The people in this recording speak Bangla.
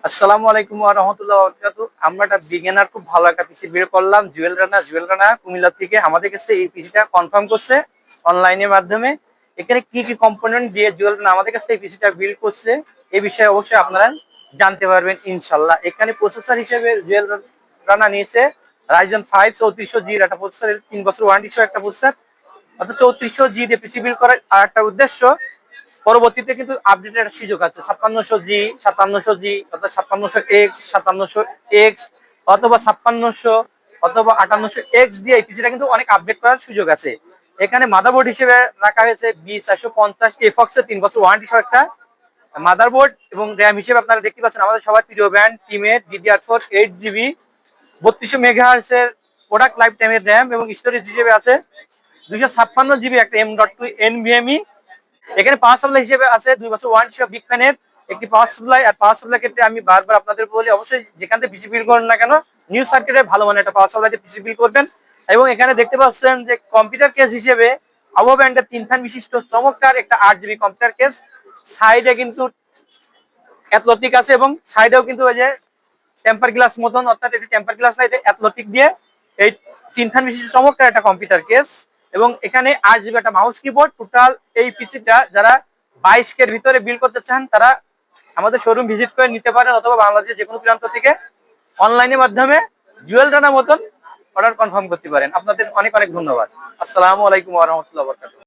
আসসালামু আলাইকুম ওয়া রাহমাতুল্লাহি ওয়া বারাকাতুহু। আমরা একটা বিগিনার খুব ভালো একটা পিসি বের করলাম। জুয়েল রানা কুমিল্লা থেকে আমাদের কাছে এই পিসিটা কনফার্ম করছে অনলাইনের মাধ্যমে। এখানে কি কি কম্পোনেন্ট দিয়ে জুয়েল রানা আমাদের কাছে এই পিসিটা বিল্ড করছে এই বিষয়ে অবশ্যই আপনারা জানতে পারবেন ইনশাআল্লাহ। এখানে প্রসেসর হিসেবে জুয়েল রানা নিয়েছে Ryzen 5 3400G এর একটা প্রসেসর, 3 বছর ওয়ারেন্টি সহ একটা প্রসেসর। অর্থাৎ 3400G দিয়ে পিসি বিল্ড করার আরেকটা উদ্দেশ্য, পরবর্তীতে কিন্তু আপডেটের সুযোগ আছে 5600G, 5700G অর্থাৎ 5700X, 5700X অথবা 5600 অথবা 5800X দিয়ে এই পিসিটা কিন্তু অনেক আপডেট করার সুযোগ আছে। এখানে মাদারবোর্ড হিসেবে রাখা হয়েছে B450 FX এর 3 বছর ওয়ারেন্টি সহ একটা মাদারবোর্ড, এবং র্যাম হিসেবে আপনারা দেখতে পাচ্ছেন আমাদের সবার প্রিয় ব্র্যান্ড টিমের DDR4 8GB 3200 মেগাহার্টজ এর প্রোডাক্ট লাইফ টাইমের র্যাম, এবং স্টোরেজ হিসেবে আছে 256GB একটা M.2 NVMe। এখানে পাওয়ার সাপ্লাই হিসেবে আছে 2 বছর ওয়ারেন্টি সহ বিগ ফ্যানের একটি পাওয়ার সাপ্লাই। আর পাওয়ার সাপ্লাই ক্ষেত্রে আমি বারবার আপনাদের বলি, অবশ্যই যেখান থেকে পিসি বিল করেন না কেন নিউ সার্কিটে ভালো মানের একটা পাওয়ার সাপ্লাই দিয়ে পিসি বিল করবেন। এবং এখানে দেখতে পাচ্ছেন যে কম্পিউটার কেস হিসেবে আবো ব্র্যান্ডের 3 ফ্যান বিশিষ্ট চমৎকার একটা 8GB কম্পিউটার কেস। সাইডে কিন্তু অ্যাথলেটিক আছে, এবং সাইডেও কিন্তু ওই যে টেম্পার গ্লাস মতন, অর্থাৎ এটি টেম্পার গ্লাস না, এটা অ্যাথলেটিক দিয়ে এই 3 ফ্যান বিশিষ্ট চমৎকার একটা কম্পিউটার কেস। এবং এখানে 8GB একটা মাউস কিবোর্ড। টোটাল এই পিসিটা যারা 22K এর ভিতরে বিল করতে চান তারা আমাদের শোরুম ভিজিট করে নিতে পারেন, অথবা বাংলাদেশের যে কোনো প্রান্ত থেকে অনলাইনের মাধ্যমে জুয়েল রানার মতন অর্ডার কনফার্ম করতে পারেন। আপনাদের অনেক অনেক ধন্যবাদ। আসসালামু আলাইকুম ওয়া রাহমাতুল্লাহি ওয়া বারাকাতুহু।